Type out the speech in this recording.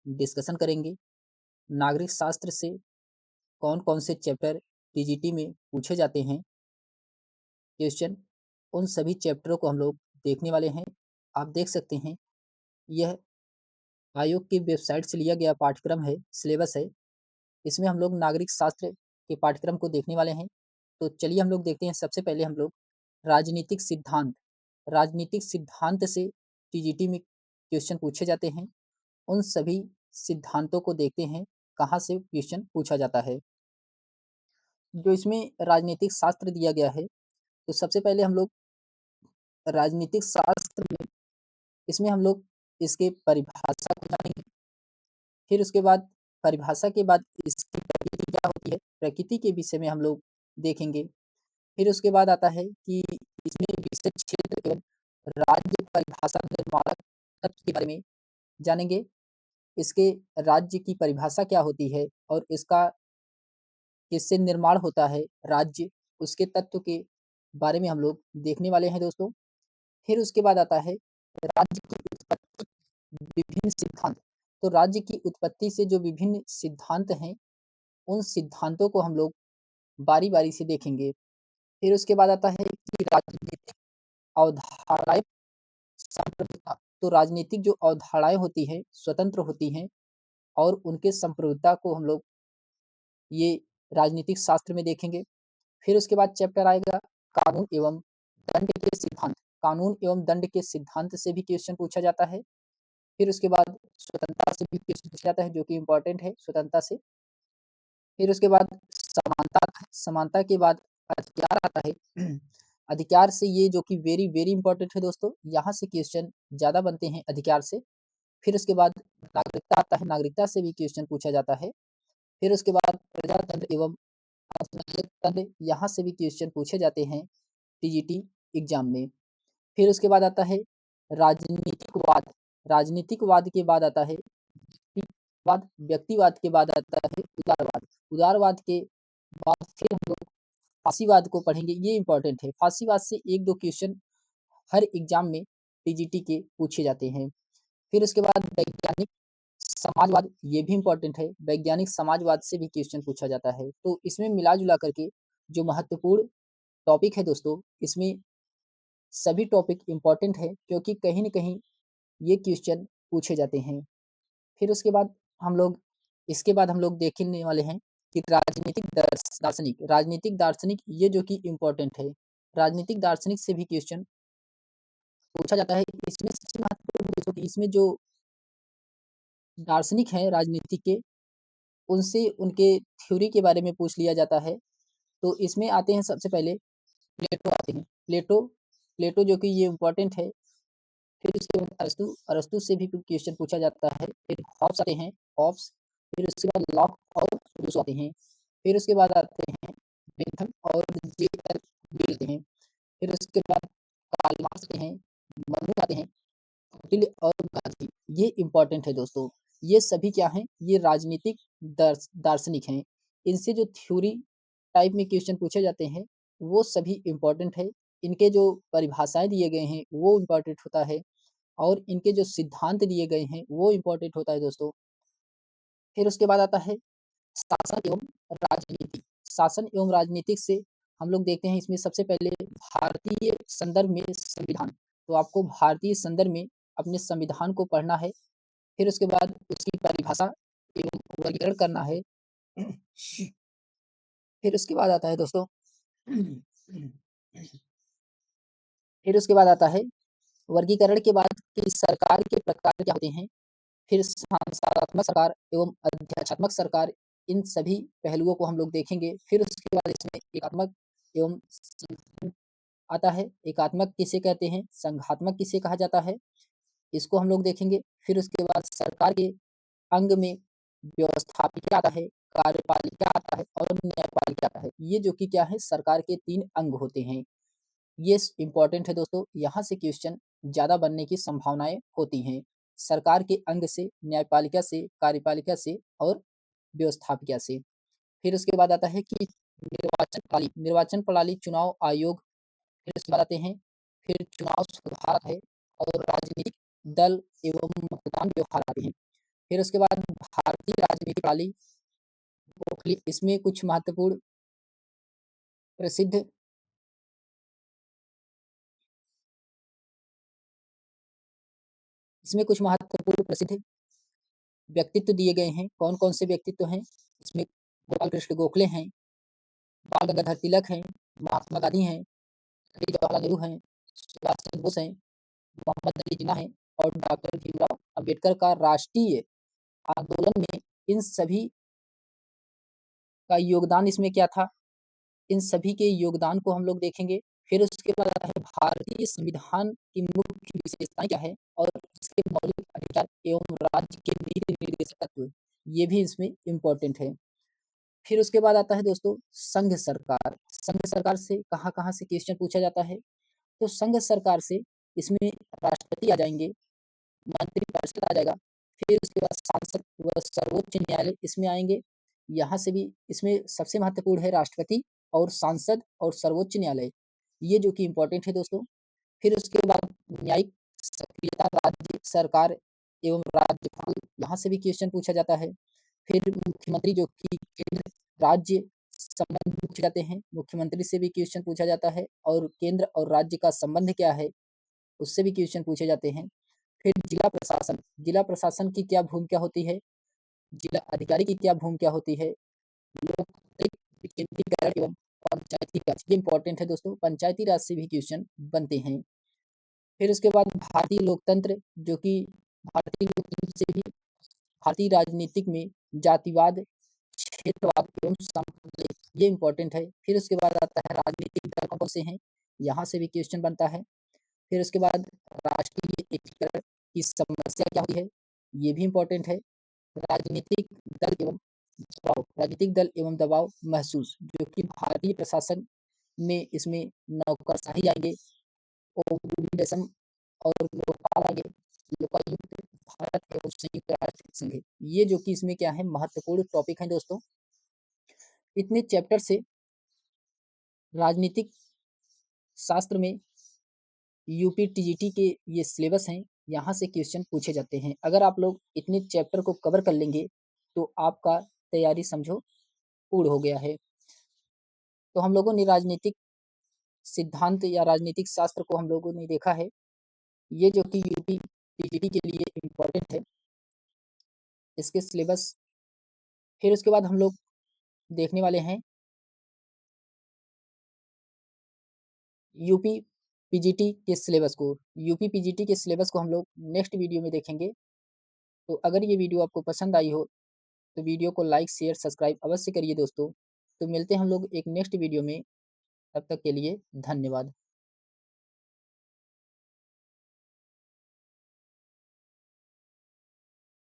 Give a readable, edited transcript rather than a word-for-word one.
Discussion करेंगे। नागरिक शास्त्र से कौन-कौन से चैप्टर टीजीटी में पूछे जाते हैं क्वेश्चन, उन सभी चैप्टरों को हम लोग देखने वाले हैं। आप देख सकते हैं, यह आयोग की वेबसाइट से लिया गया पाठ्यक्रम है, सिलेबस है। इसमें हम लोग नागरिक शास्त्र के पाठ्यक्रम को देखने वाले हैं। तो चलिए हम लोग देखते हैं, सबसे पहले हम लोग राजनीतिक सिद्धांत। राजनीतिक सिद्धांत से टीजीटी में क्वेश्चन पूछे जाते हैं। उन सभी सिद्धांतों को देखते हैं, कहाँ से क्वेश्चन पूछा जाता है। जो इसमें राजनीतिक शास्त्र दिया गया है, तो सबसे पहले हम लोग राजनीतिक शास्त्र में इसमें हम लोग इसके परिभाषा को जानेंगे। फिर उसके बाद परिभाषा के बाद इसकी प्रकृति क्या होती है, प्रकृति के विषय में हम लोग देखेंगे। फिर उसके बाद आता है कि इसमें विषय क्षेत्र एवं राज्य परिभाषा निर्माणक तत्व के बारे में जानेंगे। इसके राज्य की परिभाषा क्या होती है और इसका किससे निर्माण होता है राज्य, उसके तत्व के बारे में हम लोग देखने वाले हैं दोस्तों। फिर उसके बाद आता है राज्य की उत्पत्ति, विभिन्न सिद्धांत। तो राज्य की उत्पत्ति से जो विभिन्न सिद्धांत हैं, उन सिद्धांतों को हम लोग बारी-बारी से देखेंगे। फिर उसके बाद आता है कि राजनीतिक अवधारणाएँ संप्रभुता। तो राजनीतिक जो अवधारणाएँ होती हैं, स्वतंत्र होती हैं और उनके संप्रभुता को हम लोग ये राजनीतिक शास्त्र में देखेंगे। फिर उसके बाद चैप्टर आएगा कानून एवं दंड के सिद्धांत। कानून एवं दंड के सिद्धांत से भी क्वेश्चन पूछा जाता है। फिर उसके बाद स्वतंत्रता से भी क्वेश्चन पूछा जाता है, जो कि इम्पोर्टेंट है स्वतंत्रता से। फिर उसके बाद समानता आता है, समानता के बाद अधिकार आता है। अधिकार से ये जो कि वेरी वेरी इंपॉर्टेंट है दोस्तों, यहाँ से क्वेश्चन ज़्यादा बनते हैं अधिकार से। फिर उसके बाद नागरिकता आता है, नागरिकता से भी क्वेश्चन पूछा जाता है। फिर उसके बाद प्रजातंत्र एवं तंत्र, यहाँ से भी क्वेश्चन पूछे जाते हैं टीजीटी एग्जाम में। फिर उसके बाद आता है राजनीतिकवाद। राजनीतिकवाद के बाद आता है व्यक्तिवाद, व्यक्तिवाद के बाद आता है उदारवाद। उदारवाद के बाद फिर हम लोग फांसीवाद को पढ़ेंगे, ये इंपॉर्टेंट है। फांसीवाद से 1-2 क्वेश्चन हर एग्जाम में टीजीटी के पूछे जाते हैं। फिर उसके बाद वैज्ञानिक समाजवाद, ये भी इम्पोर्टेंट है। वैज्ञानिक समाजवाद से भी क्वेश्चन पूछा जाता है। तो इसमें मिला-जुला करके जो महत्वपूर्ण टॉपिक है दोस्तों, इसमें सभी टॉपिक इम्पोर्टेंट है, क्योंकि कहीं न कहीं ये क्वेश्चन पूछे जाते हैं। फिर उसके बाद हम लोग इसके बाद हम लोग देखने वाले हैं कि राजनीतिक दार्शनिक ये जो कि इम्पोर्टेंट है। राजनीतिक दार्शनिक से भी क्वेश्चन पूछा जाता है। इसमें सबसे महत्वपूर्ण देखो कि इसमें जो दार्शनिक हैं राजनीति के, उनसे उनके थ्योरी के बारे में पूछ लिया जाता है। तो इसमें आते हैं सबसे पहले प्लेटो आते हैं। प्लेटो प्लेटो जो कि ये इम्पोर्टेंट है। फिर उसके बाद अरस्तू, अरस्तू से भी क्वेश्चन पूछा जाता है। फिर हॉब्स आते हैं, हॉब्स। फिर उसके बाद लॉक और रूसो आते हैं। फिर उसके बाद आते हैं बेंथम और जे.एल. मिल आते हैं। फिर उसके बाद कार्ल मार्क्स आते हैं, मनु आते हैं, कौटिल्य और गांधी। ये इम्पोर्टेंट है दोस्तों। ये सभी क्या हैं? ये राजनीतिक दार्शनिक हैं। इनसे जो थ्योरी टाइप में क्वेश्चन पूछे जाते हैं, वो सभी इम्पोर्टेंट है। इनके जो परिभाषाएँ दिए गए हैं, वो इम्पोर्टेंट होता है और इनके जो सिद्धांत दिए गए हैं, वो इम्पोर्टेंट होता है दोस्तों। फिर उसके बाद आता है शासन एवं राजनीति। शासन एवं राजनीतिक से हम लोग देखते हैं, इसमें सबसे पहले भारतीय संदर्भ में संविधान। तो आपको भारतीय संदर्भ में अपने संविधान को पढ़ना है। फिर उसके बाद उसकी परिभाषा एवं वर्गीकरण करना है। फिर उसके बाद आता है दोस्तों फिर उसके बाद आता है वर्गीकरण के बाद कि सरकार के प्रकार क्या होते हैं। फिर संस्थात्मक सरकार एवं अध्यात्मक सरकार, इन सभी पहलुओं को हम लोग देखेंगे। फिर उसके बाद इसमें एकात्मक एवं संघात्मक आता है। एकात्मक किसे कहते हैं, संघात्मक किसे कहा जाता है, इसको हम लोग देखेंगे। फिर उसके बाद सरकार के अंग में व्यवस्थापिका आता है, कार्यपालिका आता है और न्यायपालिका आता है। ये जो कि क्या है, सरकार के 3 अंग होते हैं। ये इम्पोर्टेंट है दोस्तों, यहाँ से क्वेश्चन ज़्यादा बनने की संभावनाएँ होती हैं। सरकार के अंग से, न्यायपालिका से, कार्यपालिका से और व्यवस्थापिका से। फिर उसके बाद आता है कि निर्वाचन प्रणाली, चुनाव आयोग। फिर उसके बाद आते हैं, फिर चुनाव सुधार है और राजनीतिक दल एवं मतदान व्यवहार आते हैं। फिर उसके बाद भारतीय राजनीति प्रणाली, गोखले इसमें कुछ महत्वपूर्ण प्रसिद्ध इसमें कुछ महत्वपूर्ण प्रसिद्ध व्यक्तित्व दिए गए हैं। कौन-कौन से व्यक्तित्व हैं? इसमें गोपाल कृष्ण गोखले हैं, बाल गंगाधर तिलक हैं, महात्मा गांधी हैं, पंडित जवाहरलाल नेहरू हैं, सुभाष चंद्र बोस हैं, मोहम्मद अली जिन्ना हैं और डॉक्टर भीमराव अम्बेडकर का राष्ट्रीय आंदोलन में इन सभी का योगदान इसमें क्या था? इन सभी के योगदान को हम लोग देखेंगे। फिर उसके बाद आता है भारतीय संविधान की मुख्य विशेषताएँ क्या है और इसके मौलिक अधिकार एवं राज्य के नीति निर्देशक तत्व, ये भी इसमें इम्पोर्टेंट है। फिर उसके बाद आता है दोस्तों संघ सरकार। संघ सरकार से कहाँ-कहाँ से क्वेश्चन पूछा जाता है? तो संघ सरकार से इसमें राष्ट्रपति आ जाएँगे, मंत्रिपरिषद आ जाएगा, फिर उसके बाद सांसद व सर्वोच्च न्यायालय इसमें आएँगे। यहाँ से भी इसमें सबसे महत्वपूर्ण है राष्ट्रपति और सांसद और सर्वोच्च न्यायालय, ये जो कि इम्पोर्टेंट है दोस्तों। फिर उसके बाद न्यायिक सक्रियता राज्य सरकार एवं राज्यपाल, यहाँ से भी क्वेश्चन पूछा जाता है। फिर मुख्यमंत्री जो कि केंद्र राज्य संबंध पूछे जाते हैं, मुख्यमंत्री से भी क्वेश्चन पूछा जाता है और केंद्र और राज्य का संबंध क्या है, उससे भी क्वेश्चन पूछे जाते हैं। फिर जिला प्रशासन की क्या भूमिका होती है, जिला अधिकारी की क्या भूमिका होती है, लोक विकेंद्रीकरण एवं पंचायती राज, ये इम्पोर्टेंट है दोस्तों, पंचायती राज से भी क्वेश्चन बनते हैं। फिर उसके बाद भारतीय लोकतंत्र, जो कि भारतीय लोकतंत्र से भी भारतीय राजनीतिक में जातिवाद, क्षेत्रवाद एवं सांप्रदायिक, ये इम्पोर्टेंट है। फिर उसके बाद आता है राजनीतिक दल कौन से हैं, यहाँ से भी क्वेश्चन बनता है। फिर उसके बाद राष्ट्रीय एकीकरण की समस्या क्या होती है, ये भी इम्पोर्टेंट है। राजनीतिक दल एवं दबाव महसूस, जो कि भारतीय प्रशासन में इसमें नौकरशाही आएँगे, ओबीडीएसम और लोकपाल आएँगे, लोकायुक्त, भारत एवं संयुक्त राष्ट्र संघ, ये जो कि इसमें क्या है महत्वपूर्ण टॉपिक हैं दोस्तों। इतने चैप्टर से राजनीतिक शास्त्र में यूपी टीजीटी के ये सिलेबस हैं, यहाँ से क्वेश्चन पूछे जाते हैं। अगर आप लोग इतने चैप्टर को कवर कर लेंगे, तो आपका तैयारी समझो पूर्ण हो गया है। तो हम लोगों ने राजनीतिक सिद्धांत या राजनीतिक शास्त्र को हम लोगों ने देखा है, ये जो कि यूपी टीजीटी के लिए इम्पोर्टेंट है, इसके सिलेबस। फिर उसके बाद हम लोग देखने वाले हैं यूपी पीजीटी के सिलेबस को। यूपी पीजीटी के सिलेबस को हम लोग नेक्स्ट वीडियो में देखेंगे। तो अगर ये वीडियो आपको पसंद आई हो, तो वीडियो को लाइक, शेयर, सब्सक्राइब अवश्य करिए दोस्तों। तो मिलते हैं हम लोग एक नेक्स्ट वीडियो में, तब तक के लिए धन्यवाद।